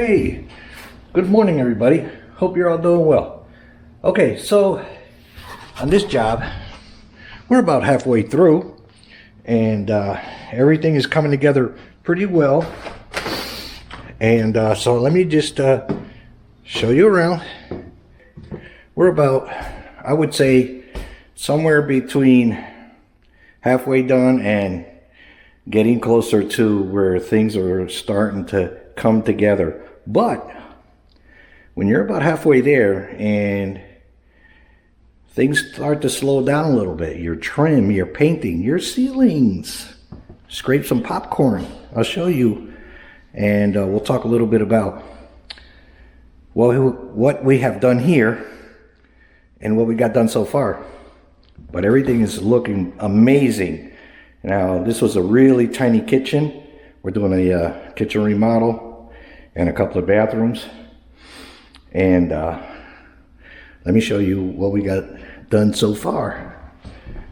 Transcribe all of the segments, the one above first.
Hey, good morning everybody. Hope you're all doing well. Okay, so on this job, we're about halfway through and everything is coming together pretty well. And so let me just show you around. We're about, I would say, somewhere between halfway done and getting closer to where things are starting to come together. But when you're about halfway there and things start to slow down a little bit, your trim, your painting, your ceilings, scrape some popcorn, I'll show you, and we'll talk a little bit about what we have done here and what we got done so far. But everything is looking amazing. Now, this was a really tiny kitchen. We're doing a kitchen remodel and a couple of bathrooms. And let me show you what we got done so far.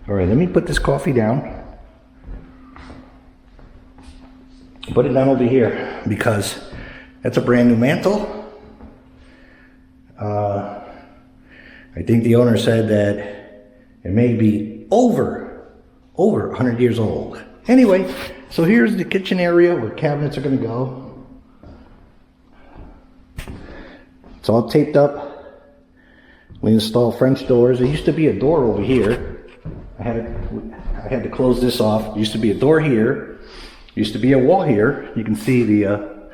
All right, let me put this coffee down. Put it down over here because that's a brand new mantle. I think the owner said that it may be over 100 years old. Anyway, so here's the kitchen area where cabinets are going to go. It's all taped up. We installed French doors. There used to be a door over here. I had to close this off. There used to be a door here. There used to be a wall here. You can see the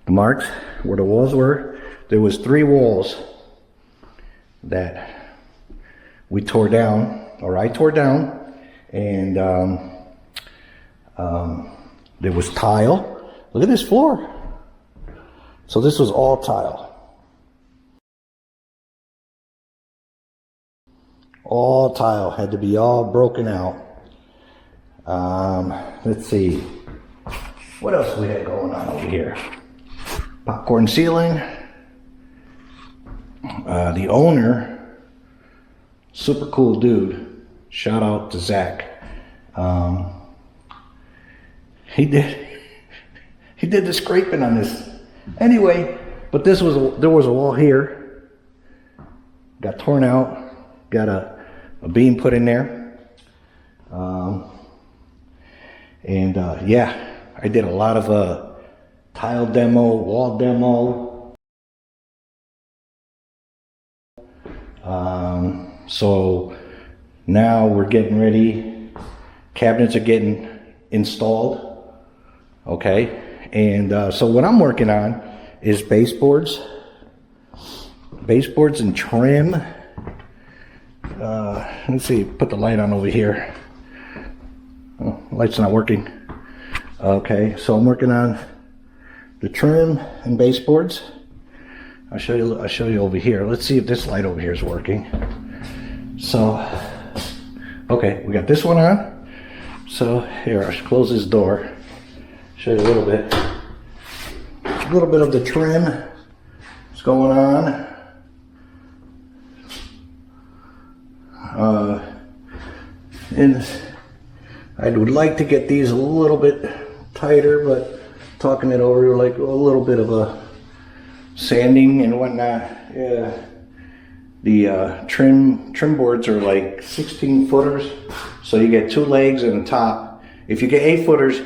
marks where the walls were. There was 3 walls that we tore down, or I tore down, and there was tile. Look at this floor. So this was all tile. All tile, had to be all broken out. Let's see, what else we had going on over here? Popcorn ceiling. The owner, super cool dude. Shout out to Zach. He did the scraping on this. Anyway, but there was a wall here. Got torn out. Got a beam put in there. Yeah, I did a lot of tile demo, wall demo. So now we're getting ready. Cabinets are getting installed. Okay, and so what I'm working on is baseboards and trim. Let's see, put the light on over here. Oh, light's not working. Okay, so I'm working on the trim and baseboards. I'll show you over here. Let's see if this light over here is working. So, okay, we got this one on. So here, I'll close this door. Show you a little bit. A little bit of the trim is going on. And I would like to get these a little bit tighter, but talking it over, like a little bit of a sanding and whatnot. Yeah. The trim boards are like 16 footers, so you get 2 legs and a top. If you get 8 footers,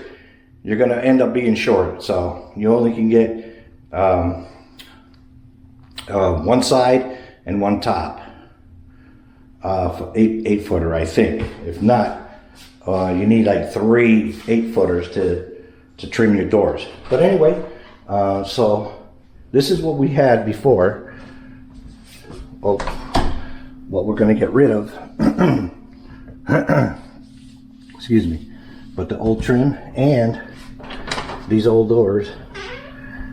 you're gonna end up being short, so you only can get one side and one top for 8 footer, I think. If not, you need like 3 8-footers to trim your doors. But anyway, so this is what we had before. Well, what we're going to get rid of. Excuse me. But the old trim and these old doors.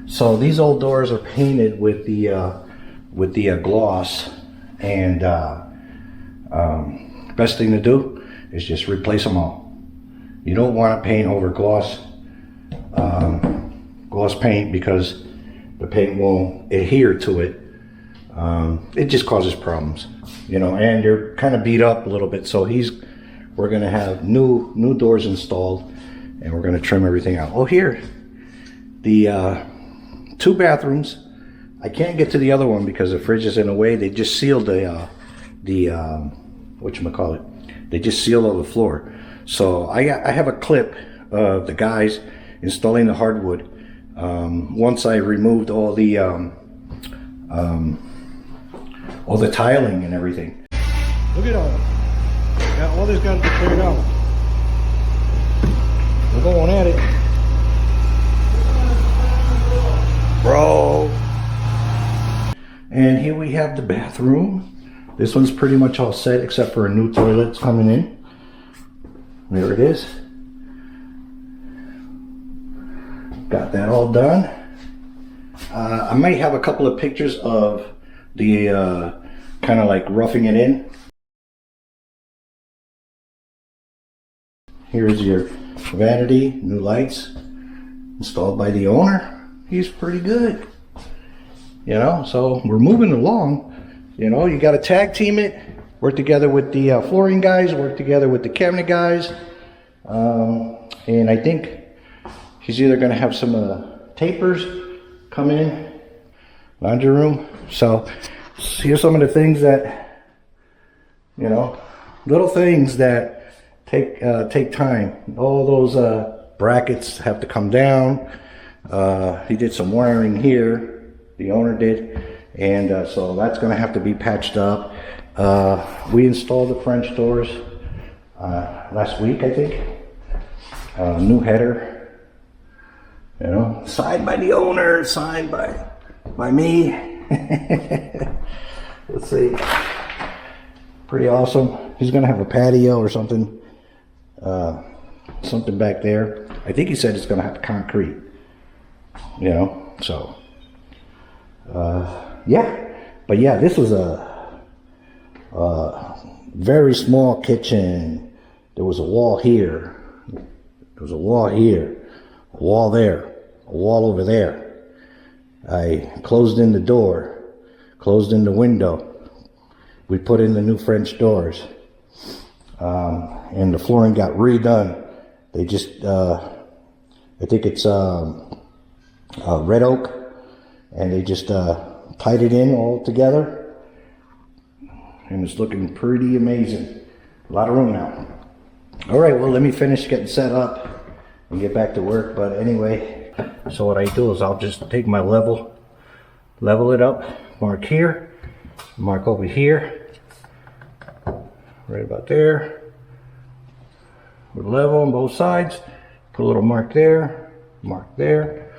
So these old doors are painted with the gloss, and best thing to do is just replace them all. You don't want to paint over gloss paint because the paint won't adhere to it. It just causes problems, you know, and they're kind of beat up a little bit. So we're going to have new doors installed, and we're going to trim everything out. Oh, here, the 2 bathrooms. I can't get to the other one because the fridge is in the way. They just sealed the whatchamacallit. They just sealed all the floor. So I have a clip of the guys installing the hardwood. Once I removed all the tiling and everything. Look at all that. Got all this got to be cleared out. We're going at it, bro. And here we have the bathroom. This one's pretty much all set except for a new toilet's coming in. There it is. Got that all done. I might have a couple of pictures of the kind of like roughing it in. Here's your vanity, new lights, installed by the owner. He's pretty good. You know, so we're moving along. You know, you got to tag team it. Work together with the flooring guys, work together with the cabinet guys. And I think he's either going to have some tapers come in, laundry room. So here's some of the things that, you know, little things that take time. All those brackets have to come down. He did some wiring here, the owner did, and so that's going to have to be patched up. We installed the French doors last week, I think. New header, you know, signed by the owner, signed by me. Let's see, pretty awesome. He's gonna have a patio or something, something back there. I think he said it's gonna have concrete, you know. So, yeah, but yeah, this was a very small kitchen. There was a wall here. There was a wall here, a wall there, a wall over there. I closed in the door, closed in the window. We put in the new French doors, and the flooring got redone. They just, I think it's red oak, and they just tied it in all together, and it's looking pretty amazing. A lot of room now. All right, well, let me finish getting set up and get back to work. But anyway, so what I do is I'll just take my level it up, mark here, mark over here, right about there. We're level on both sides. Put a little mark there, mark there.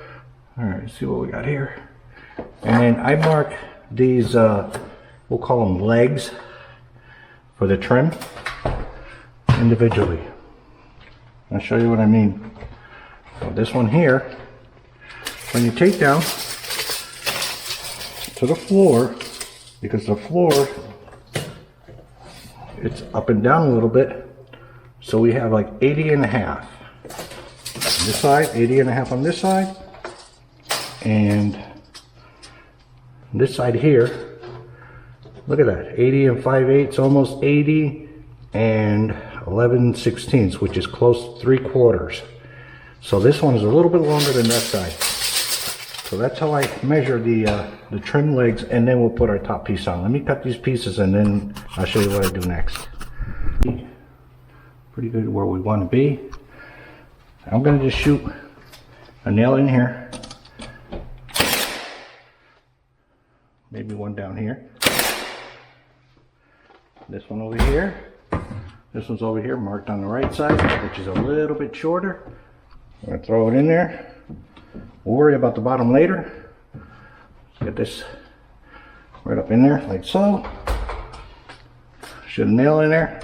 All right, see what we got here. And then I mark these, we'll call them legs for the trim, individually. I'll show you what I mean. So this one here, when you take down to the floor, because the floor, it's up and down a little bit, so we have like 80.5 on this side, 80.5 on this side, and this side here, look at that, 80 and 5/8, almost 80 and 11/16, which is close to 3/4. So this one is a little bit longer than that side. So that's how I measure the trim legs, and then we'll put our top piece on. Let me cut these pieces and then I'll show you what I do next. Pretty good where we want to be. I'm going to just shoot a nail in here. Maybe one down here. This one over here. This one's over here, marked on the right side, which is a little bit shorter. I'm going to throw it in there. We'll worry about the bottom later. Let's get this right up in there, like so. Shoot a nail in there.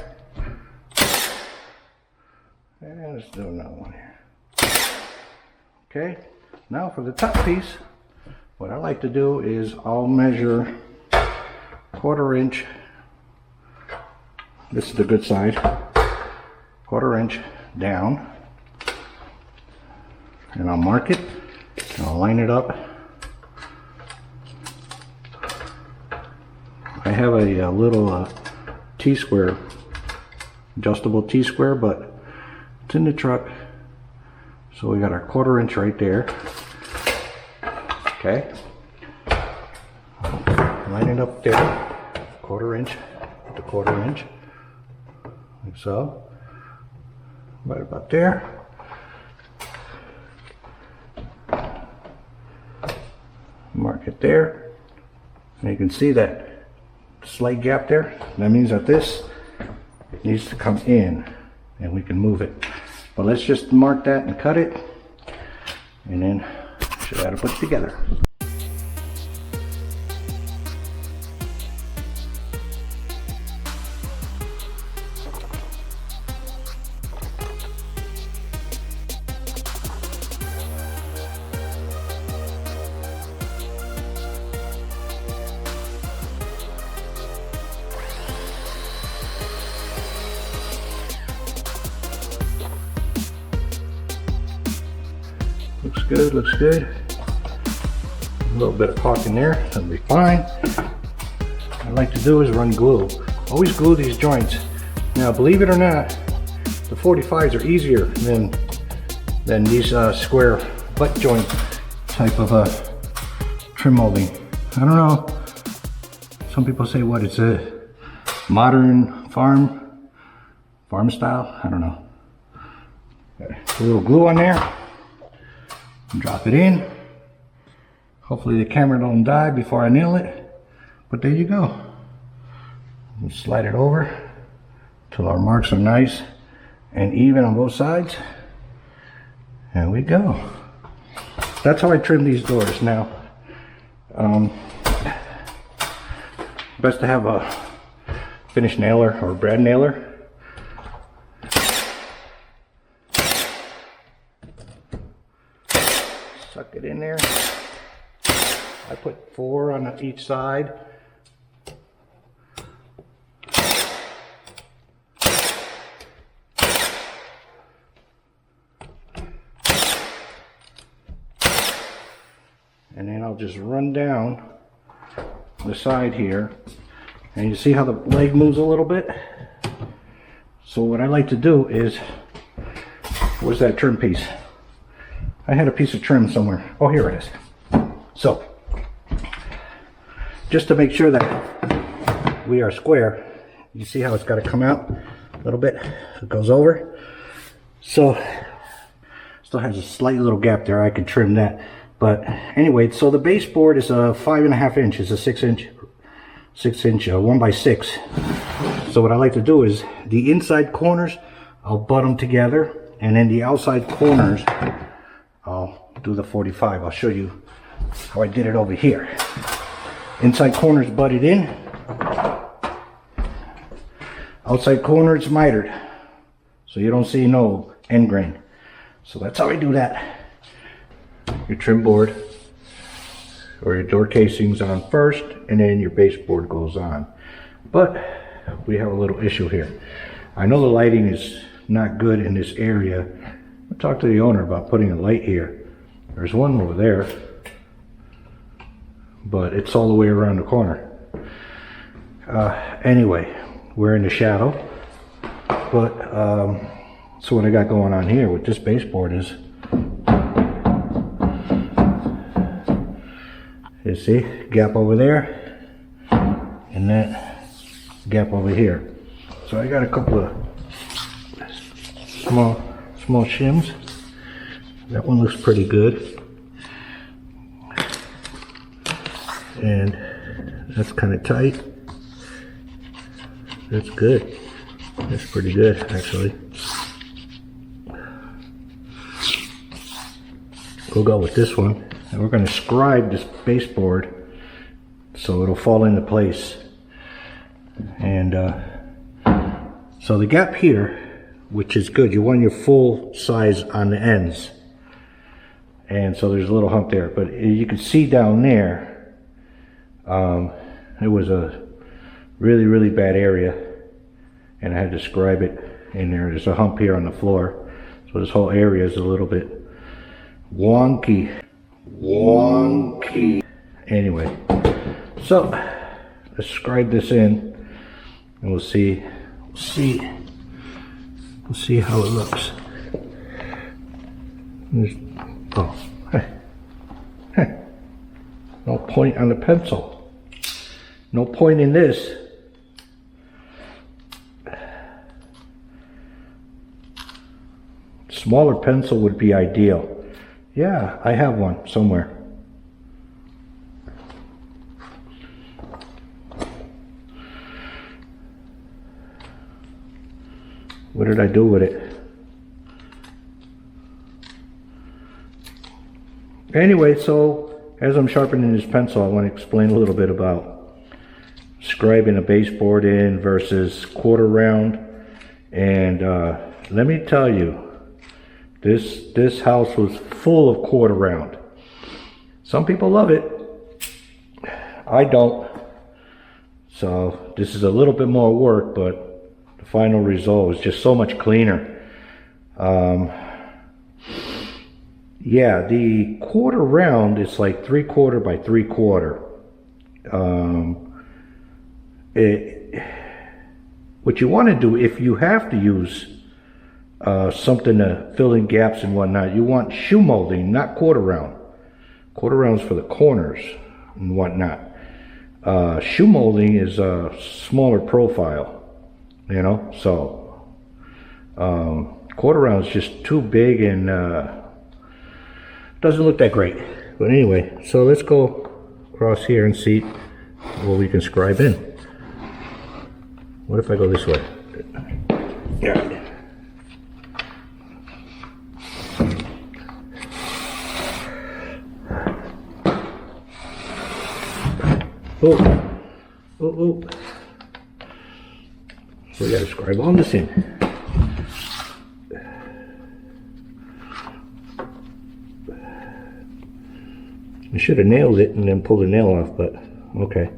And let's do another one here. Okay, now for the top piece, what I like to do is I'll measure 1/4 inch. This is the good side. 1/4 inch down. And I'll mark it. And I'll line it up. I have a little T-square, adjustable T-square, but it's in the truck. So we got our 1/4 inch right there. Okay. Line it up there, 1/4 inch, with the 1/4 inch, like so, right about there. Mark it there, and you can see that slight gap there. That means that this needs to come in, and we can move it. But let's just mark that and cut it, and then show you how to put it together. Looks good, looks good. A little bit of caulk in there, that'll be fine. What I like to do is run glue. Always glue these joints. Now, believe it or not, the 45s are easier than these square butt joint type of trim molding. I don't know. Some people say what, it's a modern farm style. I don't know. Put a little glue on there. Drop it in. Hopefully the camera don't die before I nail it. But there you go. We'll slide it over till our marks are nice and even on both sides. There we go. That's how I trim these doors. Now, best to have a finish nailer or brad nailer. Suck it in there. I put 4 on each side. And then I'll just run down the side here. And you see how the leg moves a little bit? So what I like to do is, where's that trim piece? I had a piece of trim somewhere. Oh, here it is. So, just to make sure that we are square, you see how it's got to come out a little bit? It goes over. So, still has a slight little gap there. I could trim that. But anyway, so the baseboard is a 5.5 inch. It's a 6 inch 1x6. So what I like to do is the inside corners, I'll butt them together, and then the outside corners, I'll do the 45. I'll show you how I did it over here. Inside corners butted in, outside corners mitered, so you don't see no end grain. So that's how I do that. Your trim board or your door casings on first, and then your baseboard goes on. But we have a little issue here. I know the lighting is not good in this area. I talked to the owner about putting a light here. There's one over there, but it's all the way around the corner. Anyway, we're in the shadow. But so what I got going on here with this baseboard is, you see, gap over there, and that gap over here. So I got a couple of small shims. That one looks pretty good, and that's kind of tight. That's good. That's pretty good, actually. We'll go with this one, and we're going to scribe this baseboard so it'll fall into place. And so the gap here, which is good, you want your full size on the ends, and so there's a little hump there, but you can see down there it was a really bad area, and I had to scribe it in there. There's a hump here on the floor, so this whole area is a little bit wonky. Anyway, so let's scribe this in, and we'll see how it looks. No point on the pencil. No point in this. Smaller pencil would be ideal. Yeah, I have one somewhere. What did I do with it? Anyway, so as I'm sharpening this pencil, I want to explain a little bit about scribing a baseboard in versus quarter round. And let me tell you, this house was full of quarter round. Some people love it. I don't. So this is a little bit more work, but the final result is just so much cleaner. Yeah, the quarter round is like 3/4 by 3/4. What you want to do, if you have to use something to fill in gaps and whatnot, you want shoe molding, not quarter round. Quarter rounds for the corners and whatnot. Shoe molding is a smaller profile, you know, so quarter round is just too big and doesn't look that great. But anyway, so let's go across here and see what we can scribe in. What if I go this way? Yeah. Oh. So we gotta scribe all this in. I should have nailed it and then pulled the nail off, but okay.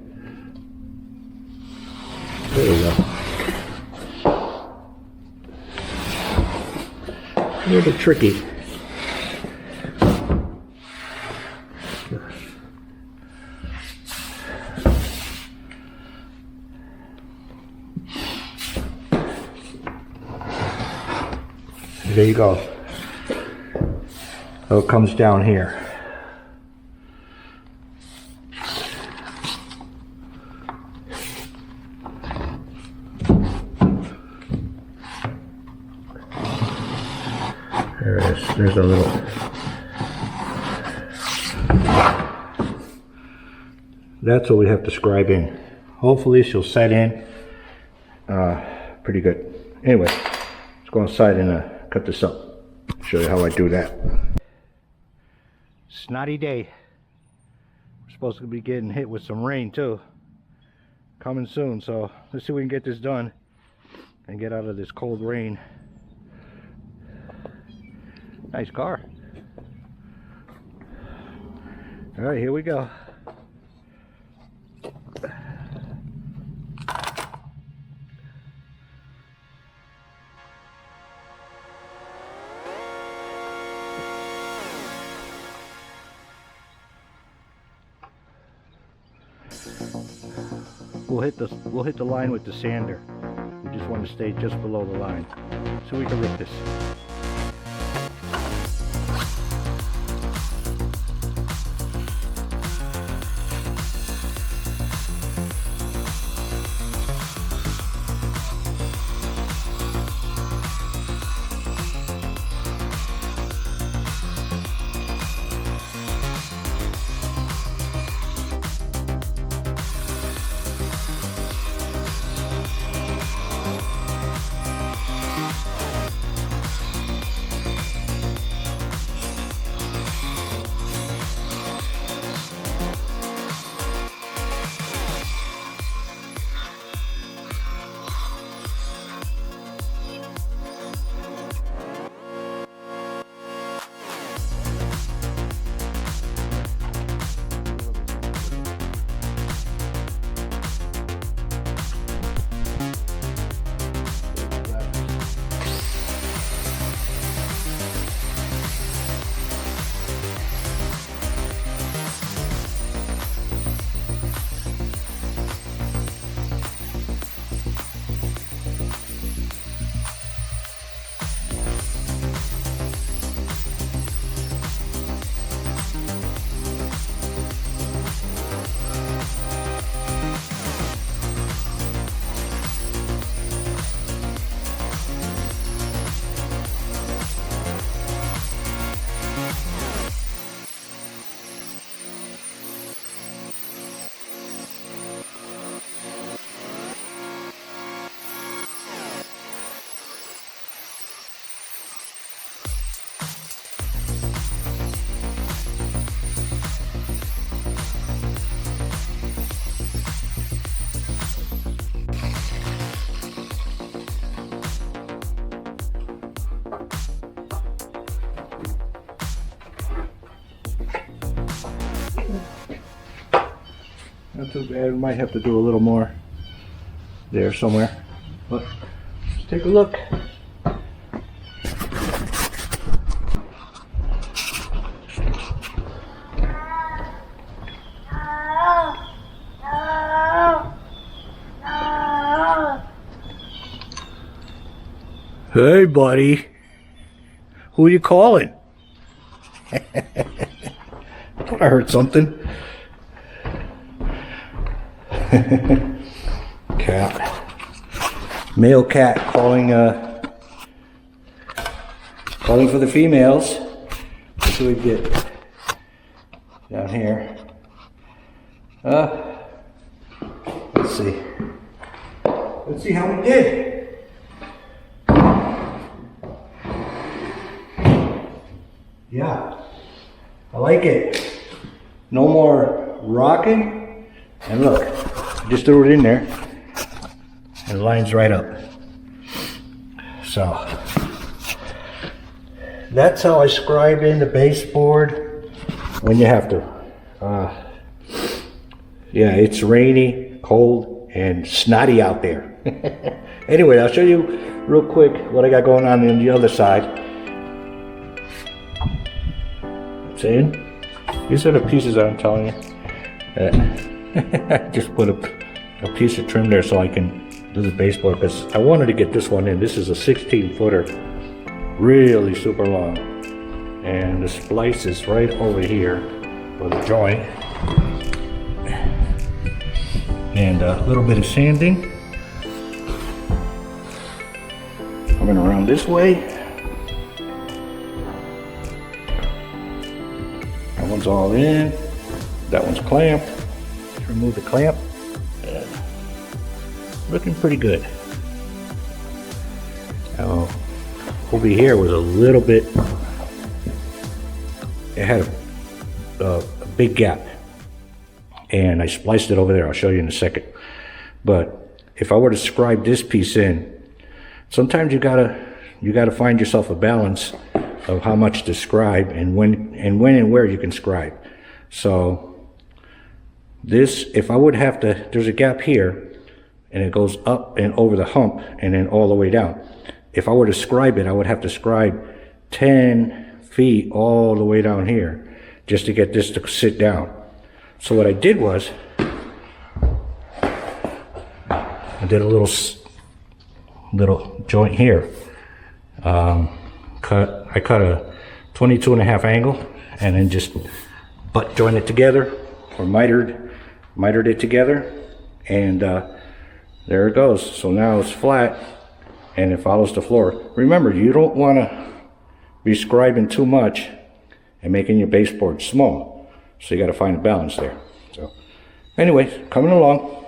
There we go. A little bit tricky. There you go. So it comes down here. There it is. There's a little. That's what we have to scribe in. Hopefully she'll set in pretty good. Anyway, let's go outside and cut this up. Show you how I do that. Snotty day. We're supposed to be getting hit with some rain too. Coming soon, so let's see if we can get this done and get out of this cold rain. Nice car. All right, here we go. We'll hit the line with the sander. We just want to stay just below the line so we can rip this. Not too bad. Might have to do a little more there somewhere. But let's take a look. Hey, buddy. Who are you calling? I thought I heard something. Cat. Male cat calling calling for the females. Let's see what we get down here. Let's see. Let's see how we did. Yeah, I like it. No more rocking. And look, I just threw it in there and it lines right up. So that's how I scribe in the baseboard when you have to. Yeah, it's rainy, cold, and snotty out there. Anyway, I'll show you real quick what I got going on the other side. In. These are the pieces I'm telling you. I just put a piece of trim there so I can do the baseboard because I wanted to get this one in. This is a 16 footer, really super long. And the splice is right over here for the joint. And a little bit of sanding. Coming around this way. That one's all in. That one's clamped. Let's remove the clamp. Looking pretty good. Now, over here was a little bit. It had a big gap, and I spliced it over there. I'll show you in a second. But if I were to scribe this piece in, sometimes you gotta find yourself a balance of how much to scribe and when and where you can scribe. So this, if I would have to, there's a gap here and it goes up and over the hump and then all the way down. If I were to scribe it, I would have to scribe 10 feet all the way down here just to get this to sit down. So what I did was, I did a little joint here. I cut a 22.5 angle and then just butt joined it together or mitered it together, and there it goes. So now it's flat and it follows the floor. Remember, you don't want to be scribing too much and making your baseboard small. So you got to find a balance there. So anyway, coming along.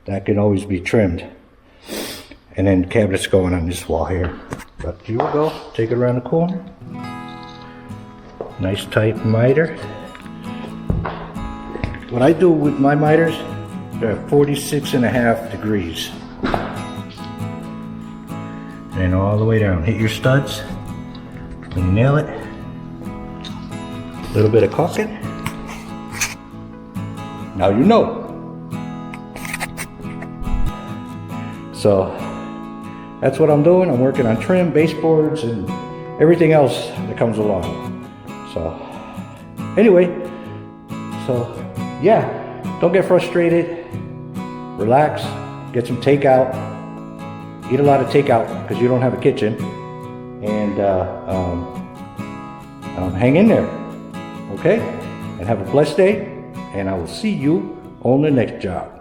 that can always be trimmed. And then cabinets going on this wall here. But here we go, take it around the corner. Nice tight miter. What I do with my miters, they're 46.5 degrees. And then all the way down. Hit your studs. And you nail it. A little bit of caulking. Now you know. So that's what I'm doing. I'm working on trim, baseboards, and everything else that comes along. So anyway, so yeah, don't get frustrated. Relax, get some takeout. Eat a lot of takeout because you don't have a kitchen. And hang in there, okay? And have a blessed day. And I will see you on the next job.